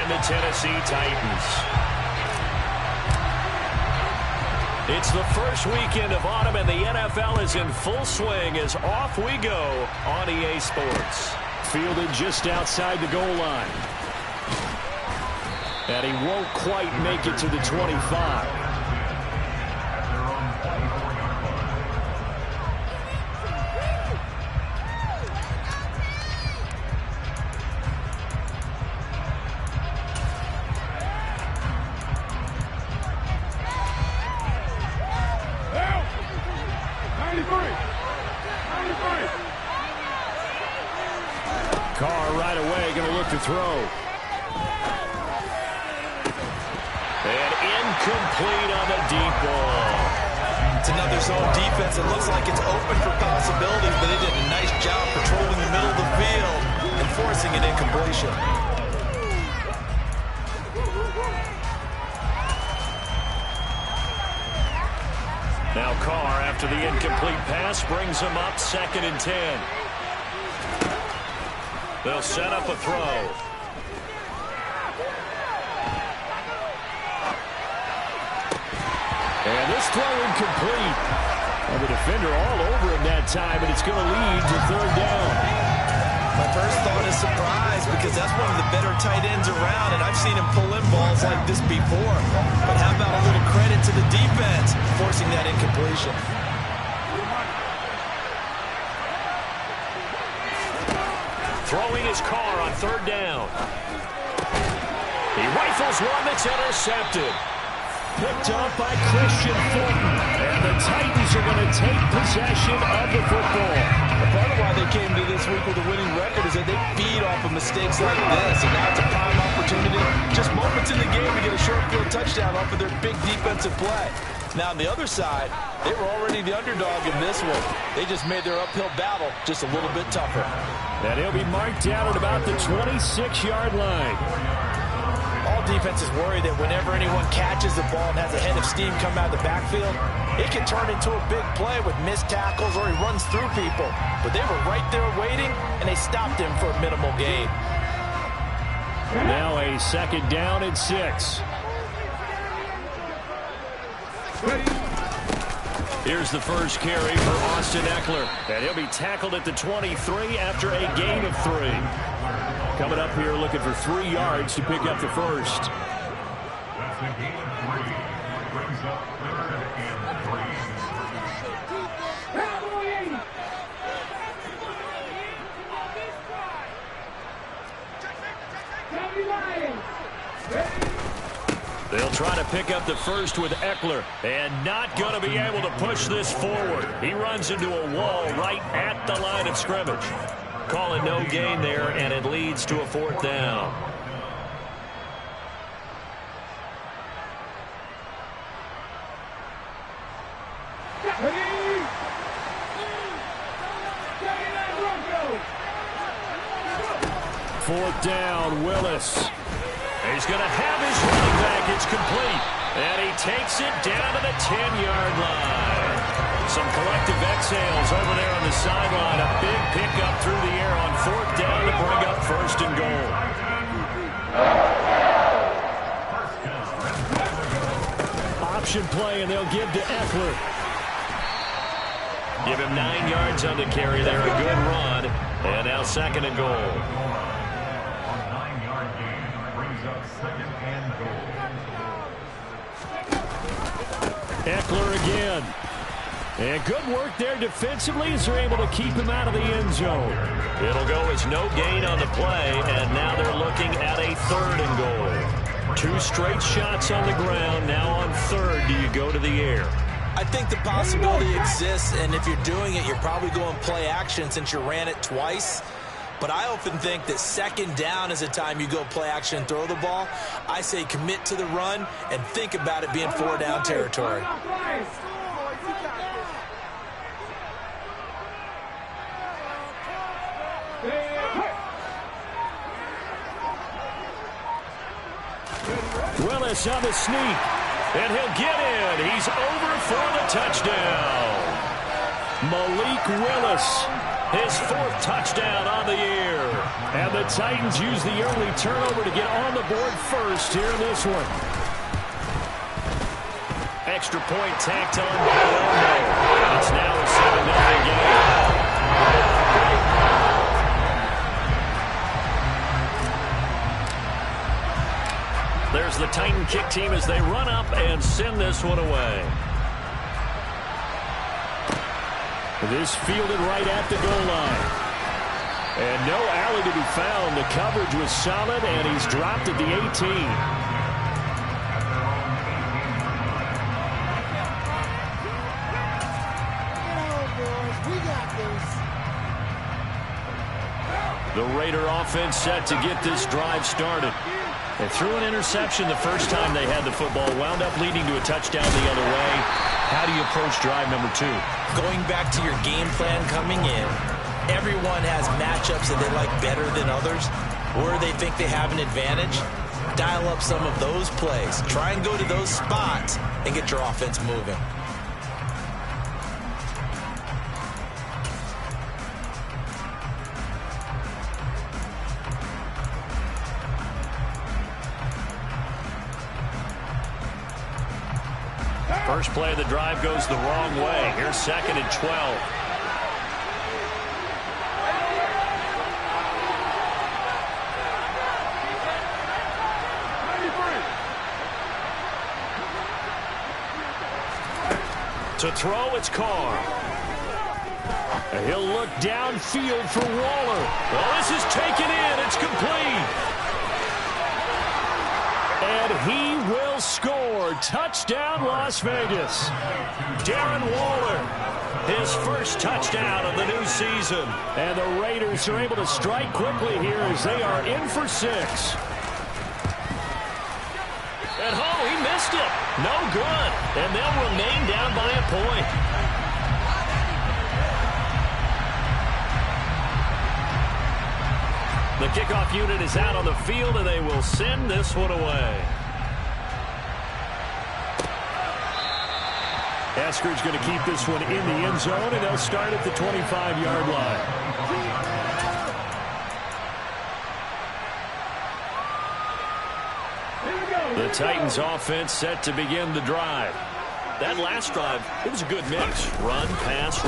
the Tennessee Titans. It's the first weekend of autumn, and the NFL is in full swing as off we go on EA Sports. Fielded just outside the goal line. And he won't quite make it to the 25. Carr right away going to look to throw. And incomplete on the deep ball. It's another zone defense. It looks like it's open for possibilities, but they did a nice job patrolling the middle of the field and forcing an incompletion. Now Carr, after the incomplete pass, brings him up 2nd and 10. They'll set up a throw. And this throw incomplete. Well, the defender all over him that time, and it's going to lead to 3rd down. My first thought is surprise, because that's one of the better tight ends around, and I've seen him pull in balls like this before. But how about a little credit to the defense forcing that incompletion? Throwing his Carr on 3rd down. He rifles one that's intercepted. Picked up by Christian Fulton. And the Titans are going to take possession of the football. Part of why they came to this week with a winning record is that they feed off of mistakes like this. And now it's a prime opportunity, just moments in the game, to get a short field touchdown off of their big defensive play. Now, on the other side, they were already the underdog in this one. They just made their uphill battle just a little bit tougher. And he'll be marked down at about the 26-yard line. All defenses worry that whenever anyone catches the ball and has a head of steam come out of the backfield, it can turn into a big play with missed tackles or he runs through people. But they were right there waiting, and they stopped him for a minimal gain. Now a 2nd down and 6. Here's the first carry for Austin Ekeler. And he'll be tackled at the 23 after a gain of 3. Coming up here looking for 3 yards to pick up the first. That's a gain of 3. Brings up 3rd and 3. They'll try to pick up the first with Ekeler, and not going to be able to push this forward. He runs into a wall right at the line of scrimmage. Calling no gain there, and it leads to a 4th down. Fourth down, Willis. He's going to have his running back. It's complete. And he takes it down to the 10-yard line. Some collective exhales over there on the sideline. A big pickup through the air on 4th down to bring up 1st and goal. Option play, and they'll give to Ekeler. Give him 9 yards on the carry there. A good run. And now 2nd and goal. Ekeler again. And good work there defensively as they're able to keep him out of the end zone. It'll go as no gain on the play, and now they're looking at a 3rd and goal. 2 straight shots on the ground. Now on 3rd, do you go to the air? I think the possibility exists, and if you're doing it, you're probably going play action since you ran it twice. But I often think that 2nd down is the time you go play action and throw the ball. I say commit to the run and think about it being 4-down territory. Willis on the sneak, and he'll get in. He's over for the touchdown. Malik Willis His 4th touchdown on the year. And the Titans use the early turnover to get on the board first here in this one. Extra point tacked on by Romo. It's now a 7-0 game. There's the Titan kick team as they run up and send this one away. This fielded right at the goal line. And no alley to be found. The coverage was solid, and he's dropped at the 18. The Raider offense set to get this drive started. They threw an interception the first time they had the football, wound up leading to a touchdown the other way. How do you approach drive number 2? Going back to your game plan coming in, everyone has matchups that they like better than others, or they think they have an advantage. Dial up some of those plays. Try and go to those spots and get your offense moving. First play of the drive goes the wrong way. Here's 2nd and 12. To throw, it's Carr. And he'll look downfield for Waller. Well, this is taken in. It's complete. And he will score. Touchdown, Las Vegas. Darren Waller, his first touchdown of the new season. And the Raiders are able to strike quickly here as they are in for 6. And he missed it. No good. And they'll remain down by a point. The kickoff unit is out on the field, and they will send this one away. Eskridge going to keep this one in the end zone, and they'll start at the 25-yard line. The Titans offense set to begin the drive. That last drive, it was a good mix. Run, pass,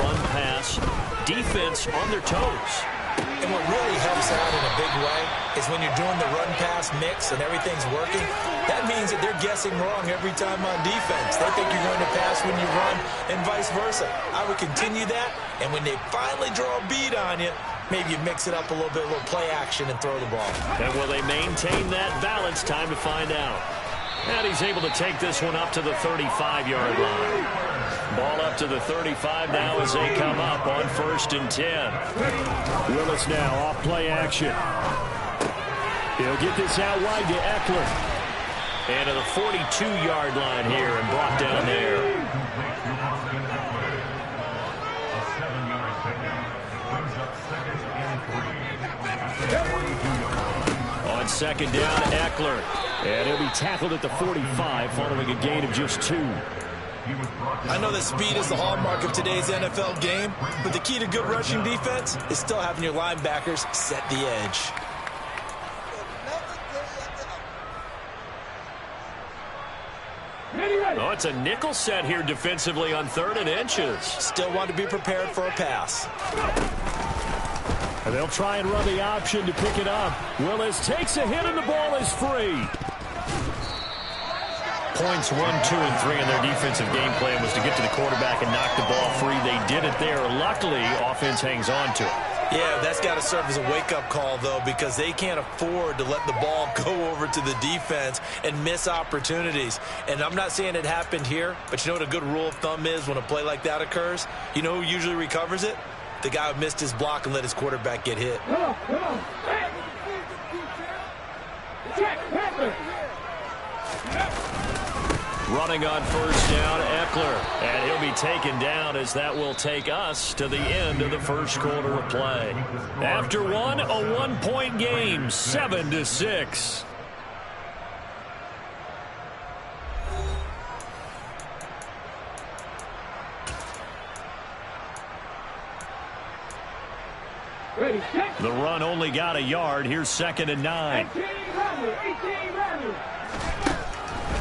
defense on their toes. And what really helps out in a big way is when you're doing the run-pass mix and everything's working, that means that they're guessing wrong every time on defense. They think you're going to pass when you run and vice versa. I would continue that, and when they finally draw a beat on you, maybe you mix it up a little bit, a little play action, and throw the ball. And will they maintain that balance? Time to find out. And he's able to take this one up to the 35-yard line. Ball up to the 35 now as they come up on 1st and 10. Willis now off play action. He'll get this out wide to Eckler. And to the 42-yard line here and brought down there. A 7-yard pickup brings up 2nd and 3. On 2nd down, Eckler. And he'll be tackled at the 45 following a gain of just 2. I know that speed is the hallmark of today's NFL game, but the key to good rushing defense is still having your linebackers set the edge. Oh, it's a nickel set here defensively on 3rd and inches. Still want to be prepared for a pass. And they'll try and run the option to pick it up. Willis takes a hit and the ball is free. Points 1, 2, and 3 in their defensive game plan was to get to the quarterback and knock the ball free. They did it there. Luckily, offense hangs on to it. Yeah, that's got to serve as a wake-up call, though, because they can't afford to let the ball go over to the defense and miss opportunities. And I'm not saying it happened here, but you know what a good rule of thumb is when a play like that occurs? You know who usually recovers it? The guy who missed his block and let his quarterback get hit. Running on 1st down, Eckler. And he'll be taken down as that will take us to the end of the 1st quarter of play. After one, a 1-point game, 7-6. The run only got a yard. Here's 2nd and 9.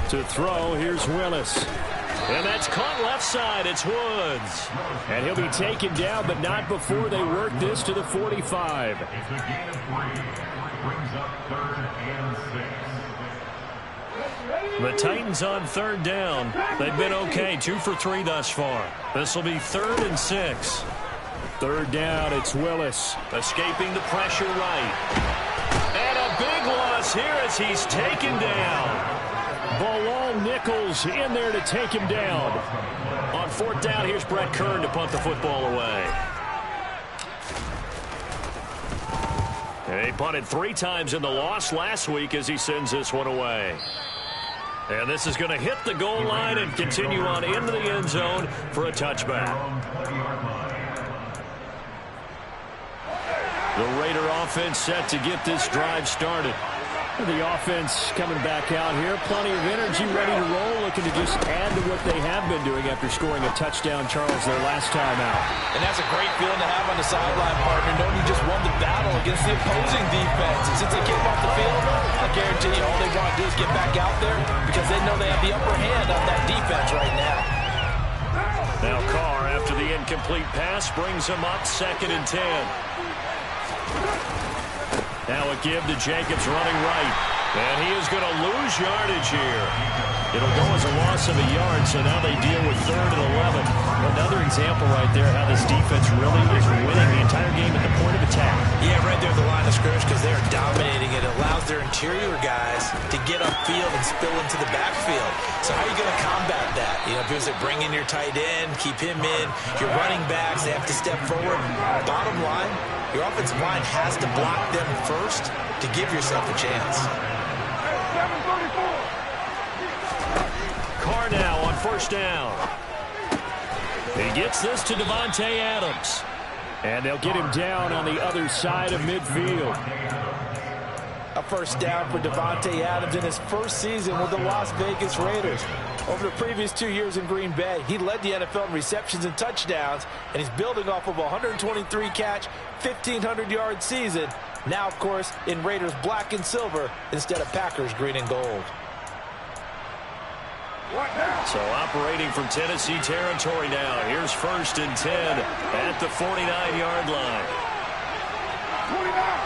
To throw, here's Willis. And that's caught left side. It's Woods. And he'll be taken down, but not before they work this to the 45. It's a gain of 3. Brings up 3rd and 6. The Titans on 3rd down. They've been okay, 2 for 3 thus far. This will be 3rd and 6. 3rd down, it's Willis. Escaping the pressure right. And a big loss here as he's taken down. Bilal Nichols in there to take him down. On 4th down, here's Brett Kern to punt the football away. And he punted 3 times in the loss last week as he sends this one away. And this is going to hit the goal line and continue on into the end zone for a touchback. The Raider offense set to get this drive started. The offense coming back out here. Plenty of energy, ready to roll, looking to just add to what they have been doing after scoring a touchdown, Charles, their last time out. And that's a great feeling to have on the sideline, partner, knowing you just won the battle against the opposing defense. And since they came off the field, I guarantee you all they want to do is get back out there because they know they have the upper hand on that defense right now. Now Carr, after the incomplete pass, brings him up 2nd and 10. Now a give to Jacobs running right. And he is going to lose yardage here. It'll go as a loss of a yard, so now they deal with 3rd and 11. Another example right there how this defense really is winning the entire game at the point of attack. Yeah, right there at the line of scrimmage because they're dominating it. It allows their interior guys to get upfield and spill into the backfield. So how are you going to combat that? You know, because they bring in your tight end, keep him in. Your running backs, they have to step forward. Bottom line, your offensive line has to block them first to give yourself a chance. Carr now on 1st down. He gets this to Davante Adams. And they'll get him down on the other side of midfield. A 1st down for Davante Adams in his first season with the Las Vegas Raiders. Over the previous 2 years in Green Bay, he led the NFL in receptions and touchdowns, and he's building off of a 123-catch, 1,500-yard season. Now, of course, in Raiders black and silver instead of Packers green and gold. So operating from Tennessee territory now. Here's 1st and 10 at the 49-yard line. 29.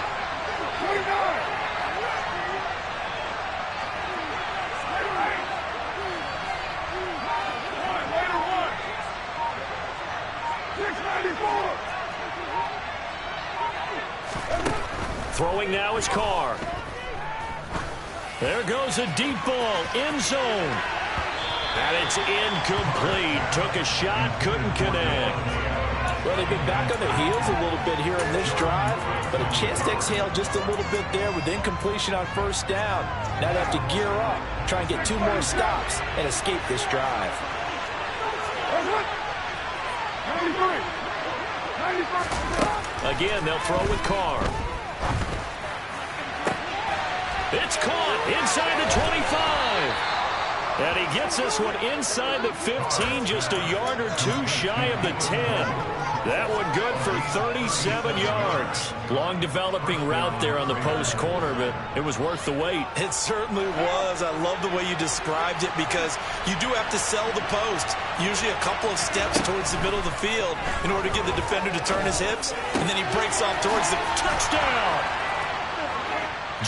Throwing now is Carr. There goes a deep ball, end zone. And it's incomplete. Took a shot, couldn't connect. Well, they've been back on their heels a little bit here in this drive, but a chance to exhale just a little bit there with incompletion on 1st down. Now they have to gear up, try and get 2 more stops, and escape this drive. 93. Again, they'll throw with Carr. It's caught inside the 25. And he gets this one inside the 15, just a yard or 2 shy of the 10. That one good for 37 yards. Long developing route there on the post corner, but it was worth the wait. It certainly was. I love the way you described it because you do have to sell the post. Usually a couple of steps towards the middle of the field in order to get the defender to turn his hips, and then he breaks off towards the touchdown.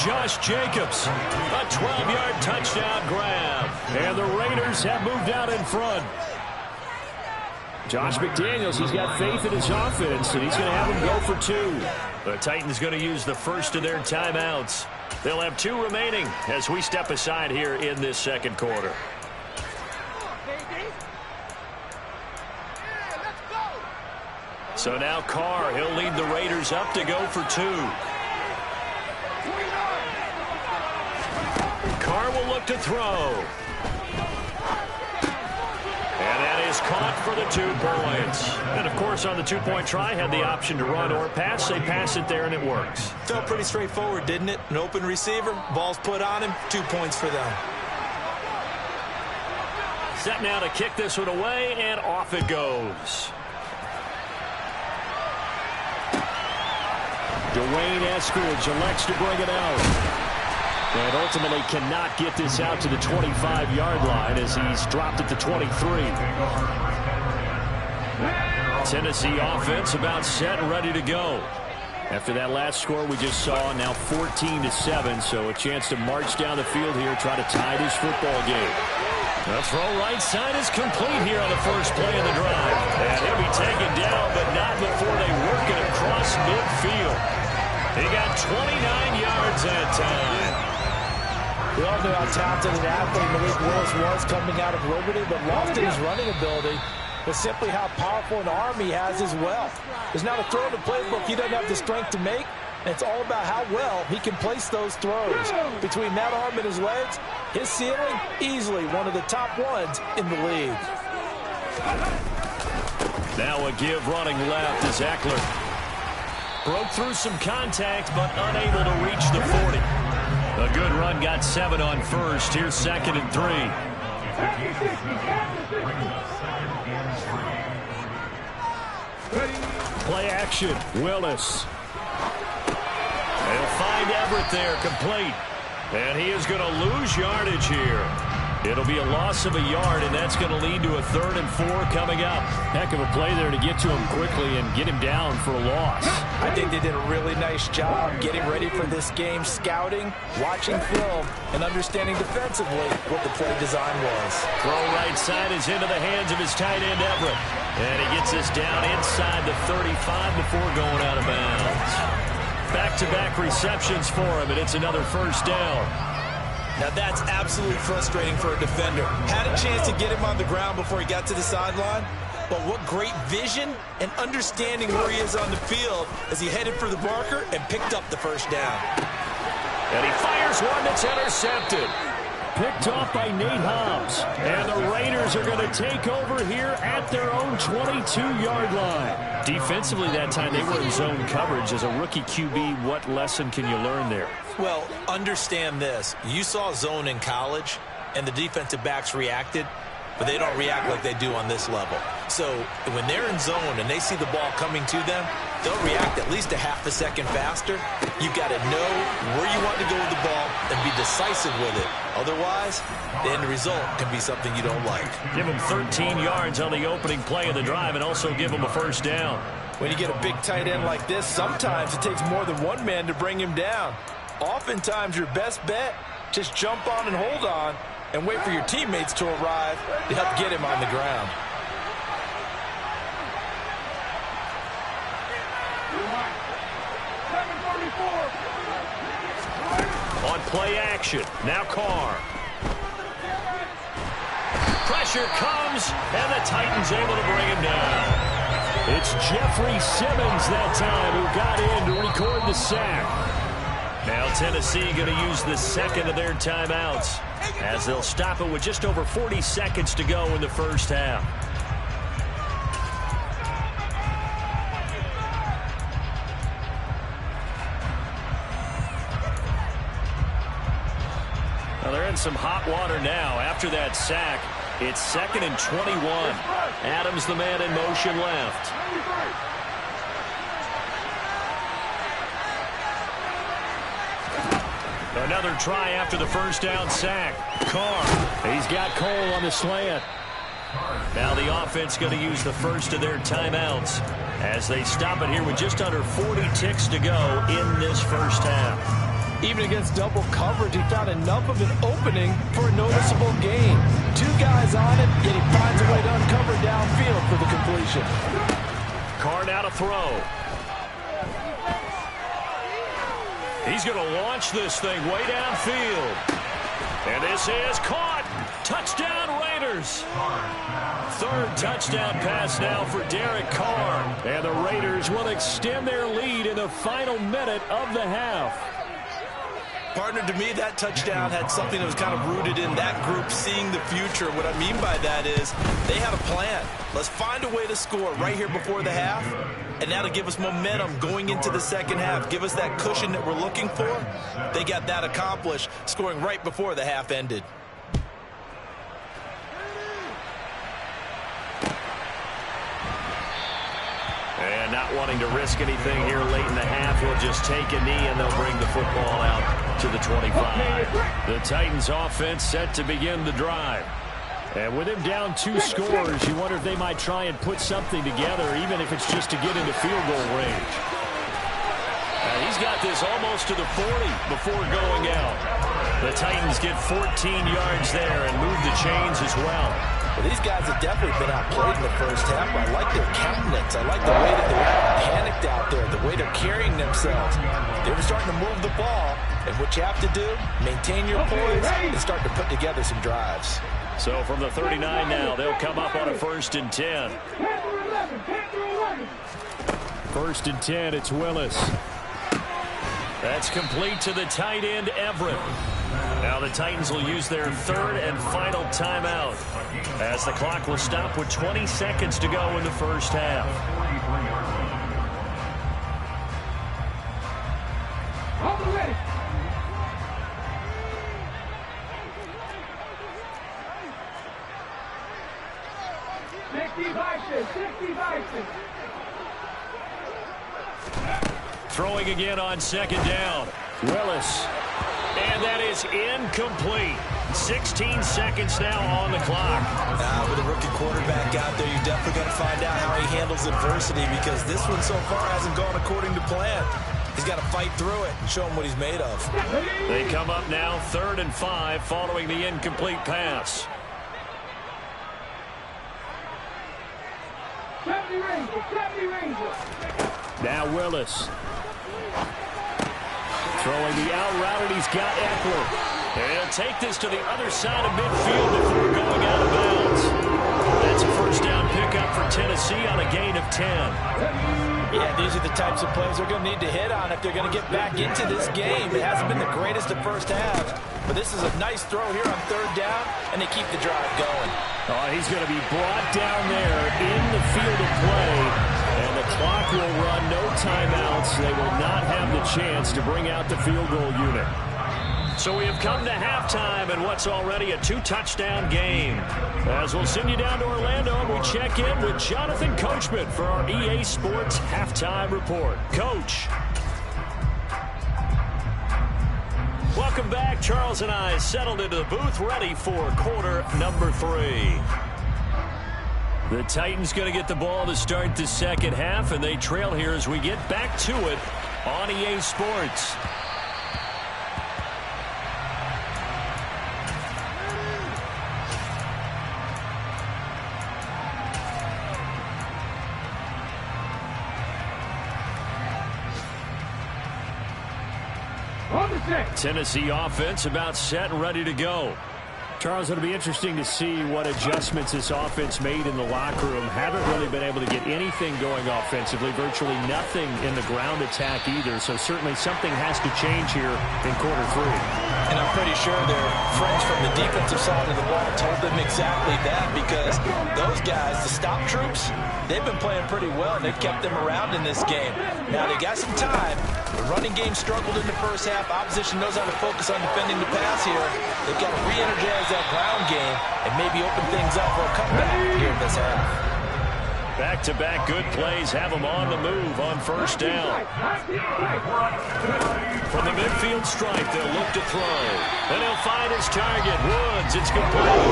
Josh Jacobs, a 12-yard touchdown grab. And the Raiders have moved out in front. Josh McDaniels, he's got faith in his offense, and he's going to have him go for 2. The Titans going to use the first of their timeouts. They'll have 2 remaining as we step aside here in this 2nd quarter. So now Carr, he'll lead the Raiders up to go for 2. Carr will look to throw. And that is caught for the 2 points. And, of course, on the 2-point try, had the option to run or pass. They pass it there, and it works. Felt pretty straightforward, didn't it? An open receiver, ball's put on him, 2 points for them. Set now to kick this one away, and off it goes. Dwayne Eskridge elects to bring it out. And ultimately cannot get this out to the 25-yard line as he's dropped at the 23. Tennessee offense about set and ready to go. After that last score we just saw, now 14-7, so a chance to march down the field here, try to tie this football game. The throw right side is complete here on the first play of the drive. And he'll be taken down, but not before they work it across midfield. He got 29 yards that time. We all know how talented an athlete Malik Willis was coming out of Liberty, but lost in his running ability was simply how powerful an arm he has as well. There's not a throw in the playbook he doesn't have the strength to make, and it's all about how well he can place those throws. Between that arm and his legs, his ceiling, easily one of the top ones in the league. Now a give running left is Eckler. Broke through some contact, but unable to reach the 40. A good run, got 7 on first. Here's 2nd and 3. Play action, Willis. They'll find Everett there, complete. And he is going to lose yardage here. It'll be a loss of a yard, and that's going to lead to a 3rd and 4 coming up. Heck of a play there to get to him quickly and get him down for a loss. I think they did a really nice job getting ready for this game, scouting, watching film, and understanding defensively what the play design was. Throw right side is into the hands of his tight end, Everett. And he gets us down inside the 35 before going out of bounds. Back-to-back receptions for him, and it's another first down. Now that's absolutely frustrating for a defender. Had a chance to get him on the ground before he got to the sideline, but what great vision and understanding where he is on the field as he headed for the marker and picked up the first down. And he fires one that's intercepted. Picked off by Nate Hobbs. And the Raiders are going to take over here at their own 22-yard line. Defensively that time, they were in zone coverage. As a rookie QB, what lesson can you learn there? Well, understand this. You saw zone in college, and the defensive backs reacted, but they don't react like they do on this level. So when they're in zone and they see the ball coming to them, they'll react at least a half a second faster. You've got to know where you want to go with the ball and be decisive with it. Otherwise, the end result can be something you don't like. Give them 13 yards on the opening play of the drive and also give them a first down. When you get a big tight end like this, sometimes it takes more than one man to bring him down. Oftentimes, your best bet, just jump on and hold on and wait for your teammates to arrive to help get him on the ground. On play action, now Carr. Pressure comes, and the Titans able to bring him down. It's Jeffrey Simmons that time who got in to record the sack. Now Tennessee going to use the second of their timeouts as they'll stop it with just over 40 seconds to go in the first half. Now they're in some hot water now after that sack. It's 2nd and 21. Adams, the man in motion left. Another try after the first down sack. Carr, he's got Cole on the slant. Now the offense going to use the first of their timeouts as they stop it here with just under 40 ticks to go in this first half. Even against double coverage, he found enough of an opening for a noticeable gain. 2 guys on it, yet he finds a way to uncover downfield for the completion. Carr now to throw. He's going to launch this thing way downfield. And this is caught. Touchdown, Raiders. 3rd touchdown pass now for Derek Carr. And the Raiders will extend their lead in the final minute of the half. Partner, to me, that touchdown had something that was kind of rooted in that group seeing the future. What I mean by that is they had a plan. Let's find a way to score right here before the half, and that'll give us momentum going into the second half. Give us that cushion that we're looking for. They got that accomplished, scoring right before the half ended. And not wanting to risk anything here late in the half, he'll just take a knee and they'll bring the football out to the 25. The Titans offense set to begin the drive. And with him down 2 scores, you wonder if they might try and put something together, even if it's just to get into field goal range. He's got this almost to the 40 before going out. The Titans get 14 yards there and move the chains as well. Well, these guys have definitely been outplayed in the first half. I like their countenance. I like the way that they're panicked out there, the way they're carrying themselves. They're starting to move the ball. And what you have to do, maintain your poise and start to put together some drives. So from the 39 now, they'll come up on a 1st and 10. 1st and 10, it's Willis. That's complete to the tight end, Everett. Now the Titans will use their 3rd and final timeout as the clock will stop with 20 seconds to go in the first half. Throwing again on 2nd down. Willis. And that is incomplete. 16 seconds now on the clock. With a rookie quarterback out there, you definitely got to find out how he handles adversity, because this one so far hasn't gone according to plan. He's got to fight through it and show him what he's made of. They come up now 3rd and 5 following the incomplete pass. Now Willis. Throwing the out route, and he's got Eckler. And he'll take this to the other side of midfield before going out of bounds. That's a 1st down pickup for Tennessee on a gain of 10. Yeah, these are the types of plays they're going to need to hit on if they're going to get back into this game. It hasn't been the greatest of first halves, but this is a nice throw here on 3rd down, and they keep the drive going. Oh, he's going to be brought down there in the field of play, and the clock will run, no timeouts. They will not have the chance to bring out the field goal unit. So we have come to halftime in what's already a 2-touchdown game. As we'll send you down to Orlando, and we check in with Jonathan Coachman for our EA Sports Halftime Report. Coach. Welcome back. Charles and I settled into the booth, ready for quarter number 3. The Titans going to get the ball to start the 2nd half, and they trail here as we get back to it on EA Sports. Tennessee offense about set and ready to go. Charles, it'll be interesting to see what adjustments this offense made in the locker room. Haven't really been able to get anything going offensively, virtually nothing in the ground attack either, so certainly something has to change here in quarter 3. And I'm pretty sure their friends from the defensive side of the ball told them exactly that, because those guys, the stop troops, they've been playing pretty well. They've kept them around in this game. Now they got some time. The running game struggled in the first half. Opposition knows how to focus on defending the pass here. They've got to re-energize that ground game and maybe open things up for a comeback here in this half. Back-to-back good plays have them on the move on 1st down. From the midfield stripe, they'll look to throw. And he'll find his target, Woods. It's complete.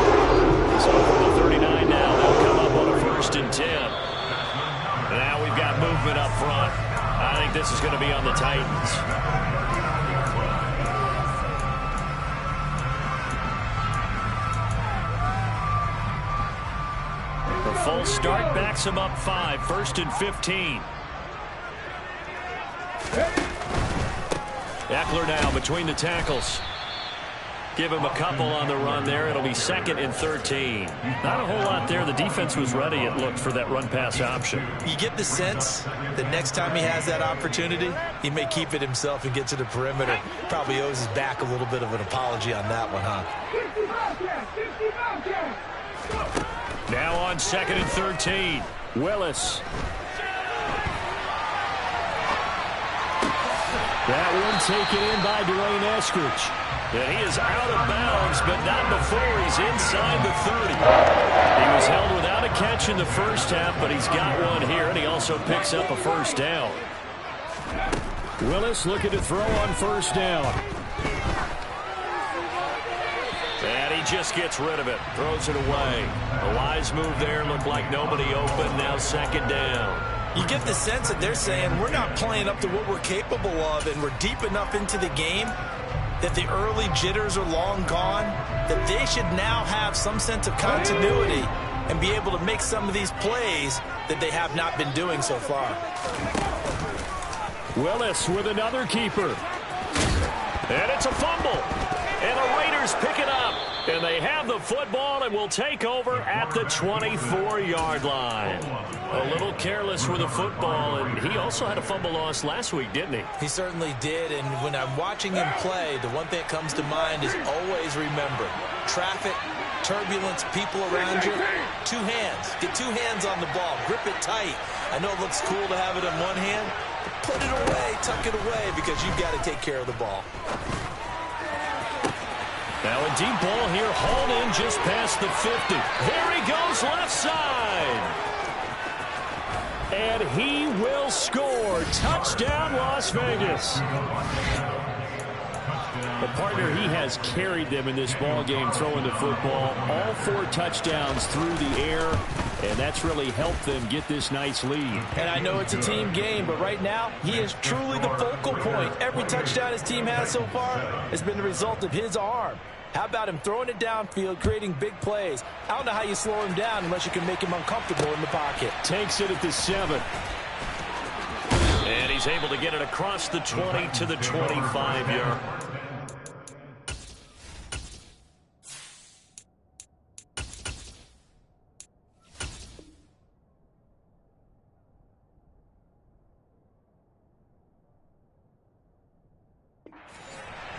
So from the 39 now, they'll come up on a 1st and 10. Now we've got movement up front. I think this is going to be on the Titans. The full start backs him up 5, 1st and 15. Eckler now between the tackles. Give him a couple on the run there. It'll be 2nd and 13. Not a whole lot there. The defense was ready, it looked, for that run-pass option. You get the sense that next time he has that opportunity, he may keep it himself and get to the perimeter. Probably owes his back a little bit of an apology on that one, huh? Now on 2nd and 13. Willis. That one taken in by Dwayne Eskridge. And he is out of bounds, but not before he's inside the 30. He was held without a catch in the first half, but he's got one here, and he also picks up a first down. Willis looking to throw on first down. And he just gets rid of it, throws it away. A wise move there, looked like nobody open, now second down. You get the sense that they're saying we're not playing up to what we're capable of, and we're deep enough into the game that the early jitters are long gone, that they should now have some sense of continuity and be able to make some of these plays that they have not been doing so far. Willis with another keeper. And it's a fumble. And the Raiders pick it up. And they have the football and will take over at the 24-yard line. A little careless with the football, and he also had a fumble loss last week, didn't he? He certainly did, and when I'm watching him play, the one thing that comes to mind is always remember, traffic, turbulence, people around you, two hands. Get two hands on the ball. Grip it tight. I know it looks cool to have it in one hand, but put it away, tuck it away, because you've got to take care of the ball. Now a deep ball here, hauled in just past the 50. There he goes, left side. And he will score. Touchdown, Las Vegas. The partner, he has carried them in this ball game throwing the football. All 4 touchdowns through the air, and that's really helped them get this nice lead. And I know it's a team game, but right now, he is truly the focal point. Every touchdown his team has so far has been the result of his arm. How about him throwing it downfield, creating big plays? I don't know how you slow him down unless you can make him uncomfortable in the pocket. Takes it at the 7. And he's able to get it across the 20 to the 25-yard.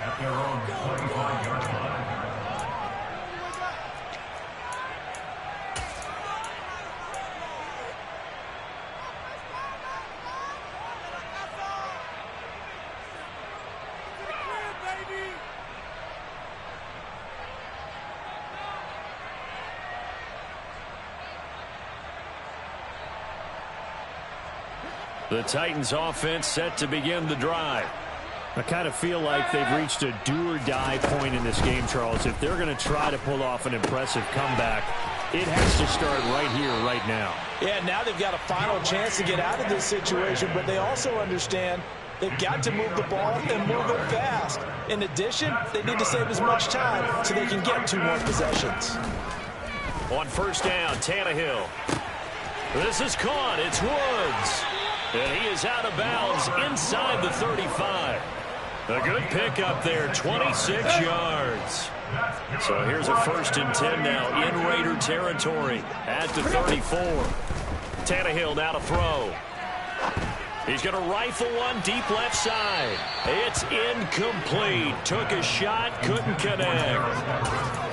At their own 25-yard line. The Titans offense set to begin the drive. I kind of feel like they've reached a do-or-die point in this game, Charles. If they're going to try to pull off an impressive comeback, it has to start right here, right now. Yeah, now they've got a final chance to get out of this situation, but they also understand they've got to move the ball and move it fast. In addition, they need to save as much time so they can get 2 more possessions. On first down, Tannehill. This is caught. It's Woods. And he is out of bounds inside the 35. A good pickup there, 26 yards. So here's a 1st and 10 now in Raider territory at the 34. Tannehill now to throw. He's going to rifle one deep left side. It's incomplete. Took a shot, couldn't connect.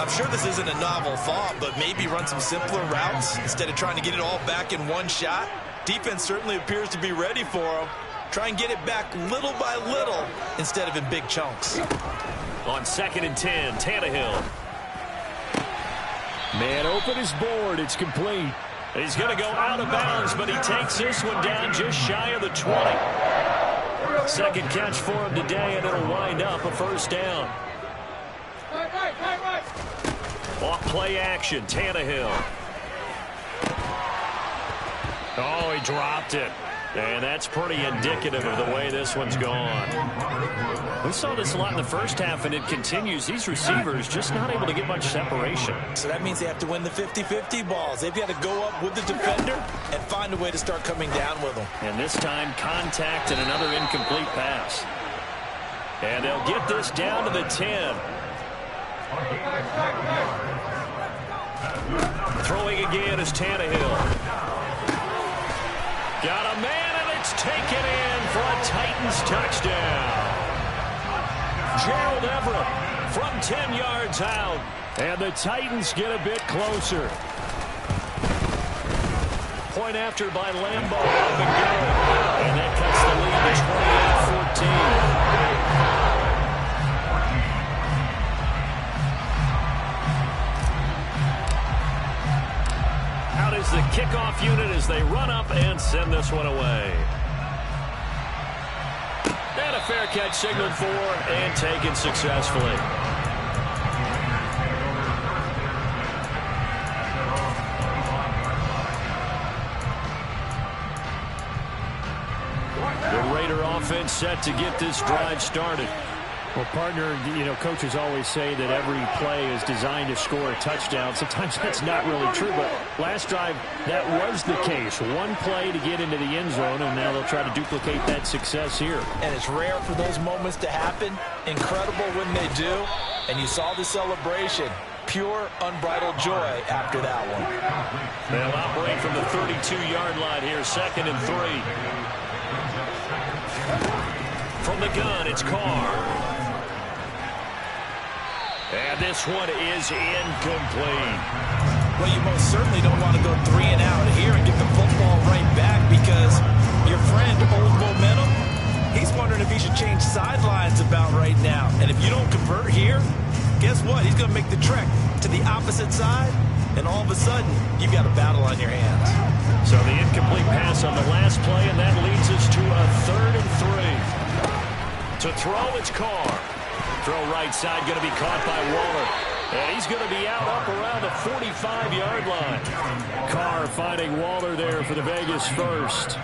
I'm sure this isn't a novel thought, but maybe run some simpler routes instead of trying to get it all back in one shot. Defense certainly appears to be ready for him. Try and get it back little by little instead of in big chunks. On 2nd and 10, Tannehill. Man open is board. It's complete. He's going to go out of bounds, but he takes this one down just shy of the 20. 2nd catch for him today, and it'll wind up a 1st down. Off play action, Tannehill. Oh, he dropped it. And that's pretty indicative of the way this one's gone. We saw this a lot in the first half, and it continues. These receivers just not able to get much separation. So that means they have to win the 50-50 balls. They've got to go up with the defender and find a way to start coming down with them. And this time, contact and another incomplete pass. And they'll get this down to the 10. Throwing again is Tannehill. Got a man, and it's taken in for a Titans touchdown. Gerald Everett from 10 yards out. And the Titans get a bit closer. Point after by Lambo up and good. And that cuts the lead to 28-14. is the kickoff unit as they run up and send this one away. And a fair catch signaled for and taken successfully. The Raider offense set to get this drive started. Well, partner, coaches always say that every play is designed to score a touchdown. Sometimes that's not really true, but last drive, that was the case. One play to get into the end zone, and now they'll try to duplicate that success here. And it's rare for those moments to happen. Incredible when they do. And you saw the celebration. Pure, unbridled joy after that one. They'll operate from the 32-yard line here, 2nd and 3. From the gun, it's Carr. And this one is incomplete. Well, you most certainly don't want to go 3 and out here and get the football right back because your friend, Old Momentum, he's wondering if he should change sidelines about right now. And if you don't convert here, guess what? He's going to make the trek to the opposite side, and all of a sudden, you've got a battle on your hands. So the incomplete pass on the last play, and that leads us to a 3rd and 3. To throw, it's Carr. Throw right side, going to be caught by Waller. And he's going to be out up around the 45-yard line. Carr finding Waller there for the Vegas first.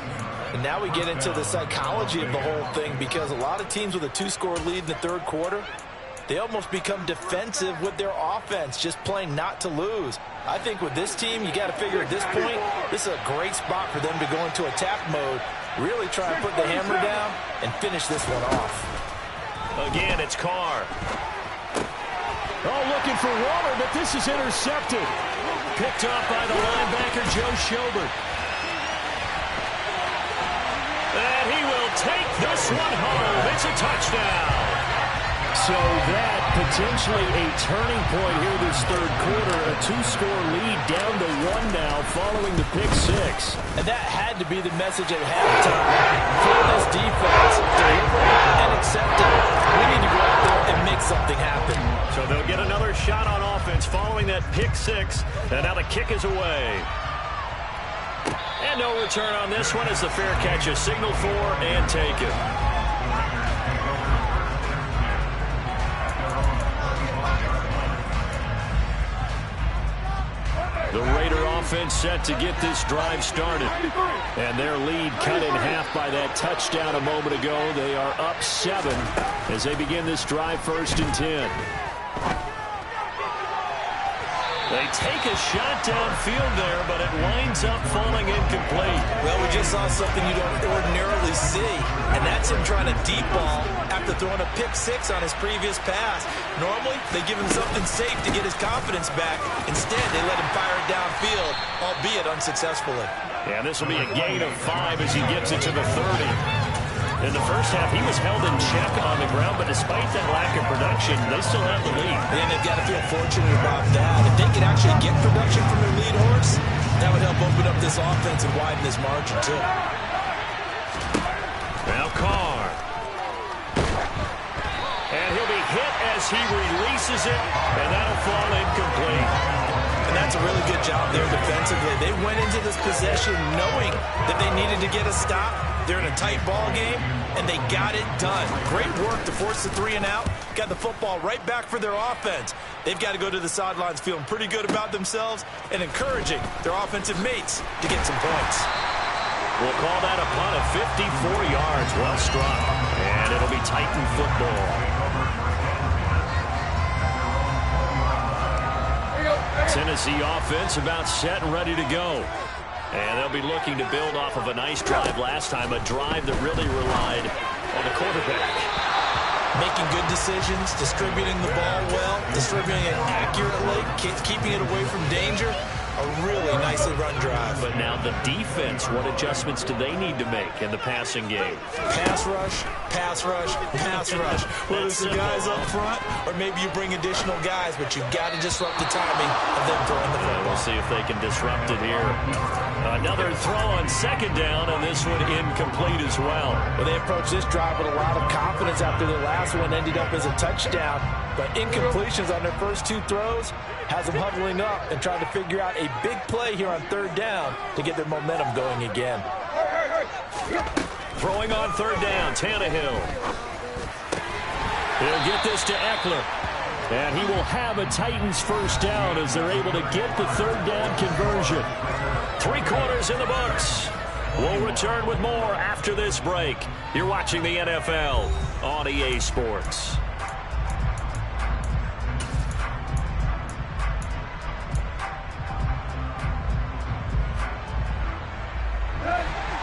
And now we get into the psychology of the whole thing because a lot of teams with a 2-score lead in the 3rd quarter, they almost become defensive with their offense, just playing not to lose. I think with this team, you got to figure at this point, this is a great spot for them to go into attack mode, really try and put the hammer down and finish this one off. Again, it's Carr. Oh, looking for Waller, but this is intercepted. Picked up by the linebacker, Joe Schobert. And he will take this one home. It's a touchdown. So that potentially a turning point here this 3rd quarter. A 2-score lead down to 1 now following the pick 6. And that had to be the message at halftime. For this defense, deliver and accept it. We need to go out there and make something happen. So they'll get another shot on offense following that pick 6. And now the kick is away. And no return on this one as the fair catch is signaled for and taken. The Raider offense set to get this drive started. And their lead cut in half by that touchdown a moment ago. They are up 7 as they begin this drive 1st and 10. They take a shot downfield there, but it winds up falling incomplete. Well, we just saw something you don't ordinarily see, and that's him trying to deep ball after throwing a pick 6 on his previous pass. Normally, they give him something safe to get his confidence back. Instead, they let him fire it downfield, albeit unsuccessfully. Yeah, this will be a gain of 5 as he gets it to the 30. In the first half, he was held in check on the ground, but despite that lack of production, they still have the lead. And they've got to feel fortunate about that. If they can actually get production from their lead horse, that would help open up this offense and widen this margin, too. Now Carr. And he'll be hit as he releases it, and that'll fall incomplete. And that's a really good job there defensively. They went into this possession knowing that they needed to get a stop. They're in a tight ball game, and they got it done. Great work to force the 3 and out. Got the football right back for their offense. They've got to go to the sidelines feeling pretty good about themselves and encouraging their offensive mates to get some points. We'll call that a punt of 54 yards. Well struck. And it'll be Titan football. Tennessee offense about set and ready to go. And they'll be looking to build off of a nice drive last time, a drive that really relied on the quarterback. Making good decisions, distributing the ball well, distributing it accurately, keeping it away from danger. A really nicely run drive. But now the defense, what adjustments do they need to make in the passing game? Pass rush, pass rush, pass rush. Whether it's the guys up front or maybe you bring additional guys, but you've got to disrupt the timing of them throwing the football. We'll see if they can disrupt it here. Another throw on 2nd down, and this one incomplete as well. Well, they approached this drive with a lot of confidence after their last one ended up as a touchdown. but incompletions on their first 2 throws has them huddling up and trying to figure out a big play here on 3rd down to get their momentum going again. Throwing on 3rd down, Tannehill. He'll get this to Eckler. And he will have a Titans first down as they're able to get the 3rd down conversion. 3 quarters in the books. We'll return with more after this break. You're watching the NFL on EA Sports.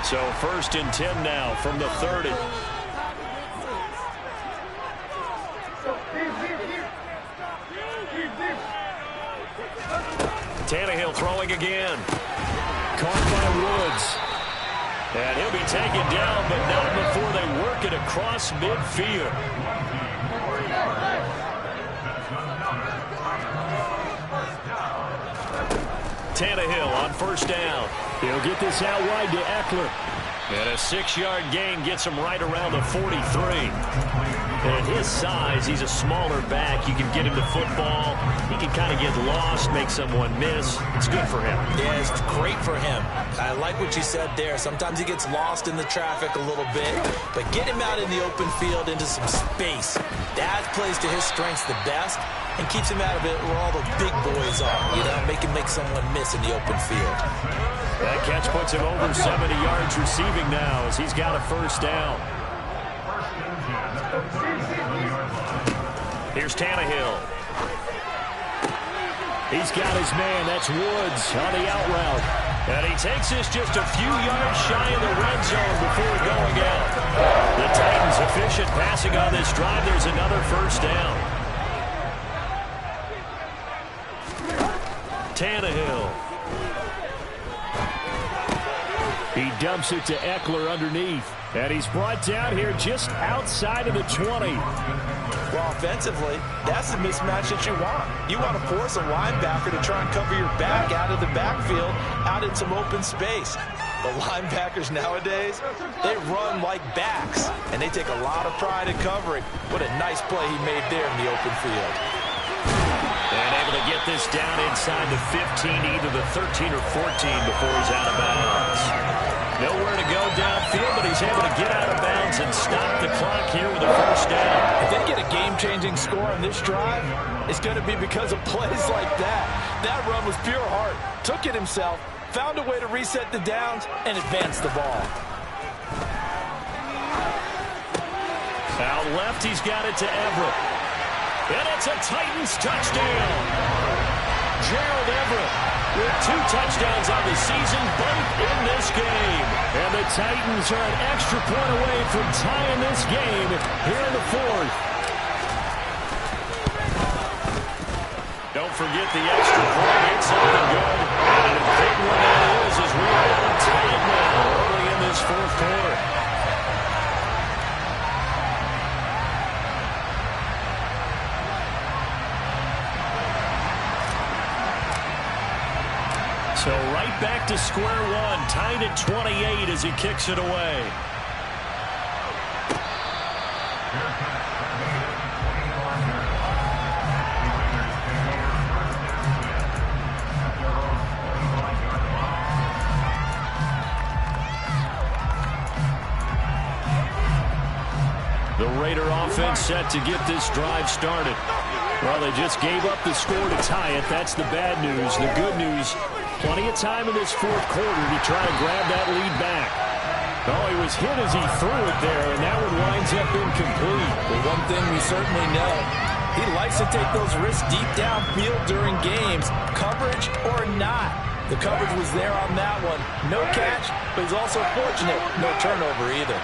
So 1st and 10 now from the 30. Tannehill throwing again. Caught by Woods. And he'll be taken down, but not before they work it across midfield. Tannehill on 1st down. He'll get this out wide to Eckler. And a 6-yard gain gets him right around the 43. And at his size, he's a smaller back. You can get him the football. He can kind of get lost, make someone miss. It's good for him. Yeah, it's great for him. I like what you said there. Sometimes he gets lost in the traffic a little bit. But get him out in the open field into some space. That plays to his strengths the best and keeps him out of it where all the big boys are. You know, make someone miss in the open field. That catch puts him over 70 yards receiving now as he's got a 1st down. Here's Tannehill. He's got his man. That's Woods on the out route. And he takes this just a few yards shy of the red zone before going out. The Titans efficient passing on this drive. There's another 1st down. Tannehill. He dumps it to Eckler underneath. And he's brought down here just outside of the 20. Well, offensively, that's the mismatch that you want. You want to force a linebacker to try and cover your back out of the backfield, out in some open space. The linebackers nowadays, they run like backs, and they take a lot of pride in covering. What a nice play he made there in the open field. And able to get this down inside the 15, either the 13 or 14 before he's out of bounds. Nowhere to go downfield, but he's able to get out of bounds and stop the clock here with a 1st down. If they get a game-changing score on this drive, it's going to be because of plays like that. That run was pure heart. Took it himself, found a way to reset the downs, and advance the ball. Out left, he's got it to Everett. And it's a Titans touchdown. Gerald Everett with 2 touchdowns on the season, both in this game. And the Titans are an extra point away from tying this game here in the 4th. Don't forget the extra point. It's something good. And a big one that is as we are tied now early in this 4th quarter. So right back to square one, tied at 28 as he kicks it away. The Raider offense set to get this drive started. Well, they just gave up the score to tie it. That's the bad news. The good news, plenty of time in this 4th quarter to try and grab that lead back. Oh, he was hit as he threw it there, and that one winds up incomplete. Well, one thing we certainly know, he likes to take those risks deep downfield during games, coverage or not. The coverage was there on that one. No catch, but he's also fortunate. No turnover either.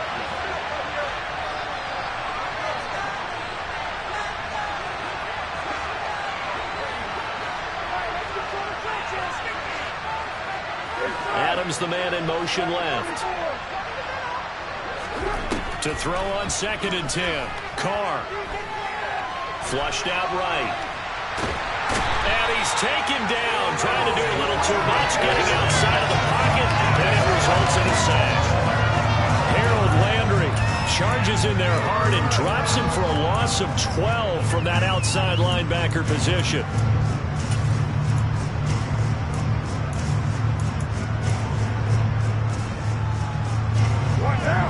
Adams, the man in motion left. To throw on 2nd and 10. Carr. Flushed out right. And he's taken down. Trying to do a little too much. Getting outside of the pocket. And it results in a sack. Harold Landry charges in their heart and drops him for a loss of 12 from that outside linebacker position.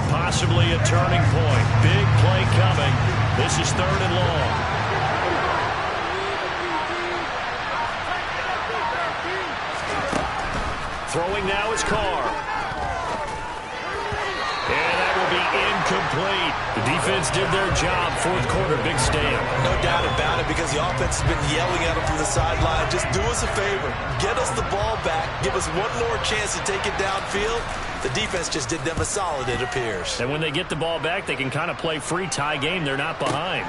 Possibly a turning point. Big play coming. This is 3rd and long. Throwing now is Carr. And that will be incomplete. The defense did their job. 4th quarter, big stand. No doubt about it, because the offense has been yelling at them from the sideline. Just do us a favor. Get us the ball back. Give us one more chance to take it downfield. The defense just did them a solid, it appears. And when they get the ball back, they can kind of play free tie game. They're not behind.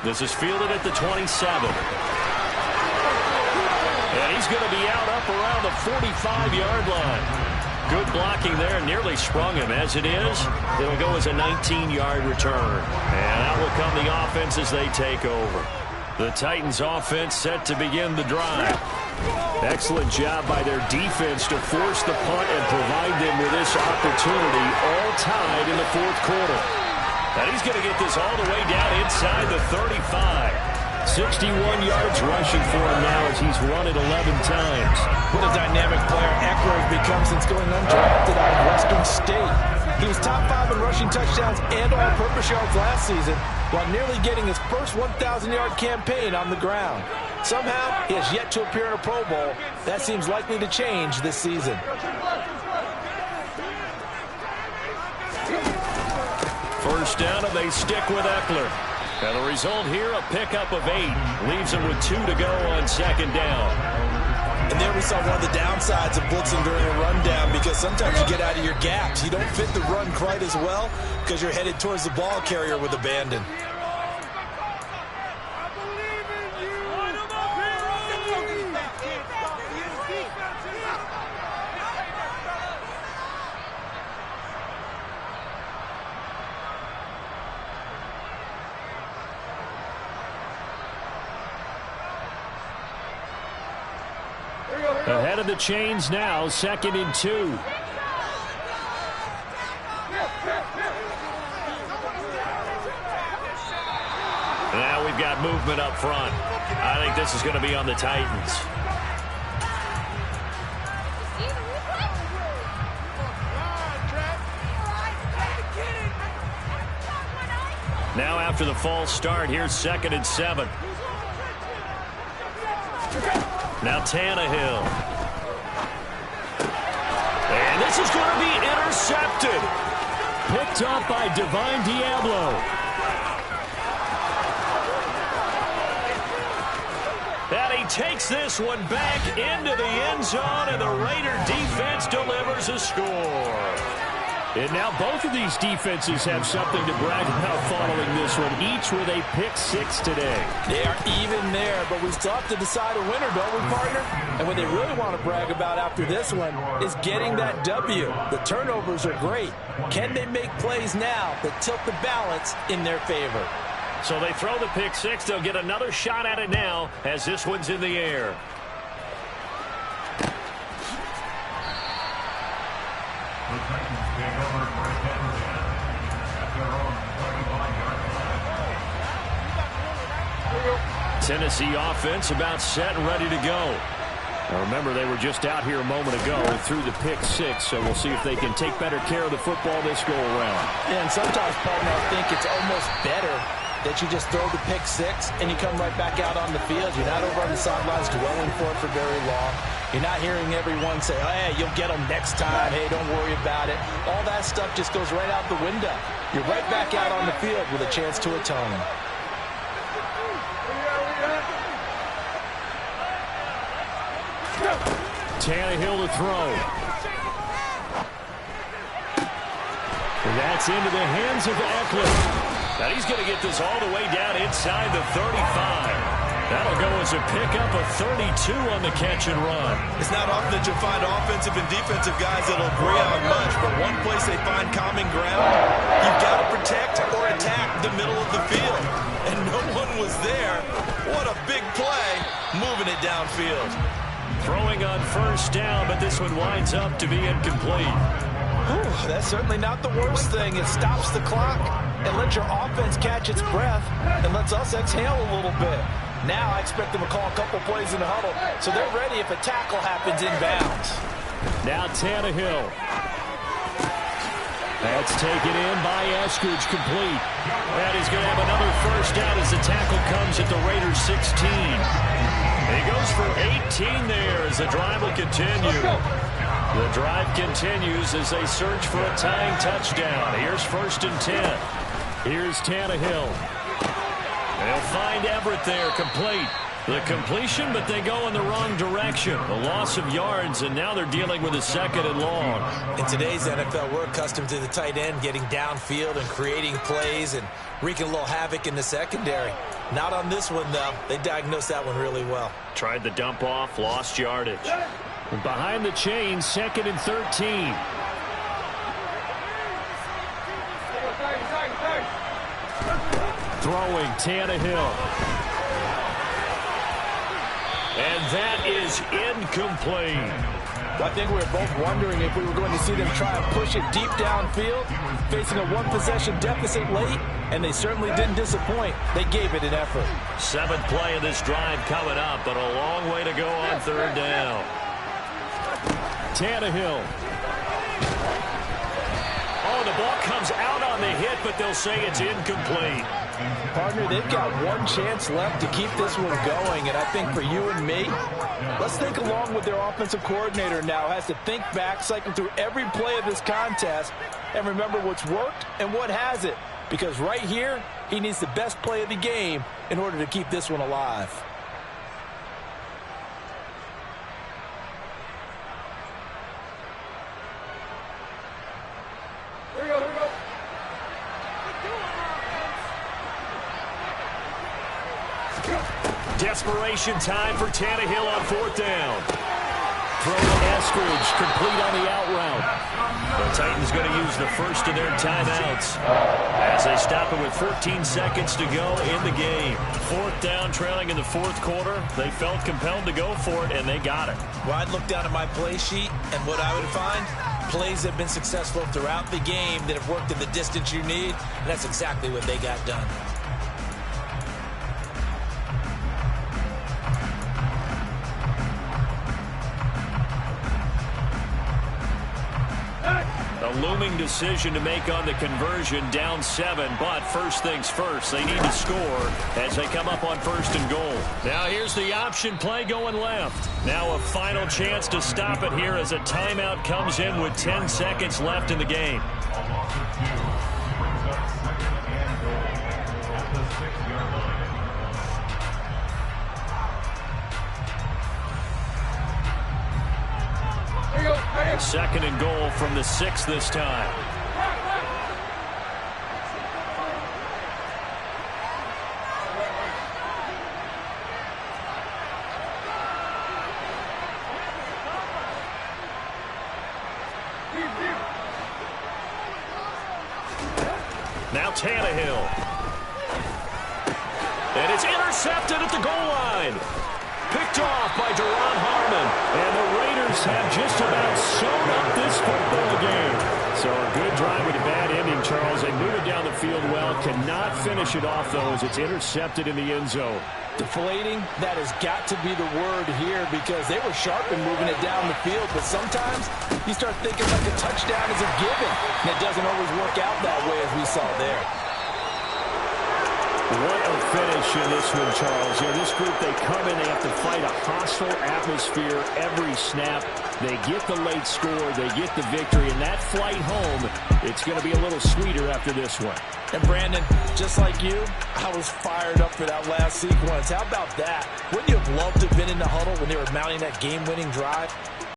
This is fielded at the 27. And he's going to be out up around the 45-yard line. Good blocking there. Nearly sprung him. As it is, it'll go as a 19-yard return. And out will come the offense as they take over. The Titans offense set to begin the drive. Excellent job by their defense to force the punt and provide them with this opportunity, all tied in the 4th quarter. And he's going to get this all the way down inside the 35. 61 yards rushing for him now as he's run it 11 times. What a dynamic player Eckler has become since going undrafted out of Western State. He was top 5 in rushing touchdowns and all-purpose yards last season, while nearly getting his first 1,000-yard campaign on the ground. Somehow, he has yet to appear in a Pro Bowl. That seems likely to change this season. First down, and they stick with Eckler. And the result here, a pickup of 8. Leaves him with 2 to go on 2nd down. And there we saw one of the downsides of blitzing during a rundown, because sometimes you get out of your gaps. You don't fit the run quite as well because you're headed towards the ball carrier with abandon. Ahead of the chains now, 2nd and 2. Now we've got movement up front. I think this is going to be on the Titans. Now after the false start, here's 2nd and 7. Now Tannehill. And this is going to be intercepted. Picked up by Divine Diablo. And he takes this one back into the end zone, and the Raider defense delivers a score. And now both of these defenses have something to brag about following this one, each with a pick-6 today. They are even there, but we still have to decide a winner, don't we, partner? And what they really want to brag about after this one is getting that W. The turnovers are great. Can they make plays now that tilt the balance in their favor? So they throw the pick-6. They'll get another shot at it now as this one's in the air. Tennessee offense about set and ready to go. Now remember, they were just out here a moment ago through the pick-6, so we'll see if they can take better care of the football this go-around. Yeah, and sometimes, partner, I think it's almost better that you just throw the pick-6 and you come right back out on the field. You're not over on the sidelines dwelling for it for very long. You're not hearing everyone say, oh, hey, you'll get them next time. Hey, don't worry about it. All that stuff just goes right out the window. You're right back out on the field with a chance to atone. Tannehill to throw. And that's into the hands of Eckler. Now he's going to get this all the way down inside the 35. That'll go as a pickup of 32 on the catch and run. It's not often that you'll find offensive and defensive guys that'll agree on much, but one place they find common ground, you've got to protect or attack the middle of the field. And no one was there. What a big play, moving it downfield. Throwing on first down, but this one winds up to be incomplete. Whew, that's certainly not the worst thing. It stops the clock and lets your offense catch its breath and lets us exhale a little bit. Now I expect them to call a couple plays in the huddle, so they're ready if a tackle happens inbounds. Now Tannehill. That's taken in by Eskridge, complete. And he's going to have another first down as the tackle comes at the Raiders' 16. He goes for 18 there as the drive will continue. The drive continues as they search for a tying touchdown. Here's 1st and 10. Here's Tannehill. They'll find Everett there, complete. The completion, but they go in the wrong direction. A loss of yards, and now they're dealing with a 2nd and long. In today's NFL, we're accustomed to the tight end getting downfield and creating plays and wreaking a little havoc in the secondary. Not on this one, though. They diagnosed that one really well. Tried the dump off, lost yardage. And behind the chain, 2nd and 13. Throwing Tannehill. And that is incomplete. I think we were both wondering if we were going to see them try and push it deep downfield, facing a one-possession deficit late, and they certainly didn't disappoint. They gave it an effort. 7th play of this drive coming up, but a long way to go on 3rd down. Tannehill. Oh, the ball comes out on the hit, but they'll say it's incomplete. Partner, they've got one chance left to keep this one going, and I think for you and me, let's think along with their offensive coordinator now. Has to think back, cycle through every play of this contest, and remember what's worked and what hasn't. Because right here, he needs the best play of the game in order to keep this one alive. Desperation time for Tannehill on 4th down. Throw to Eskridge, complete on the out route. The Titans going to use the first of their timeouts as they stop it with 14 seconds to go in the game. 4th down, trailing in the 4th quarter. They felt compelled to go for it, and they got it. Well, I'd look down at my play sheet, and what I would find, plays have been successful throughout the game that have worked in the distance you need, and that's exactly what they got done. A looming decision to make on the conversion, down 7, but first things first, they need to score as they come up on 1st and goal. Now here's the option play going left. Now a final chance to stop it here as a timeout comes in with 10 seconds left in the game. Second and goal from the 6 this time. Now Tannehill. And it's intercepted at the goal line. Picked off by Duron Harmon. And the Raiders have just about sewn up this football game. So a good drive with a bad ending, Charles. They move it down the field well. Cannot finish it off, though, as it's intercepted in the end zone. Deflating, that has got to be the word here because they were sharp in moving it down the field. But sometimes you start thinking like a touchdown is a given. And it doesn't always work out that way as we saw there. What a finish in this one, Charles. You know, this group, they come in, they have to fight a hostile atmosphere every snap. They get the late score, they get the victory, and that flight home, it's going to be a little sweeter after this one. And Brandon, just like you, I was fired up for that last sequence. How about that? Wouldn't you have loved to have been in the huddle when they were mounting that game-winning drive?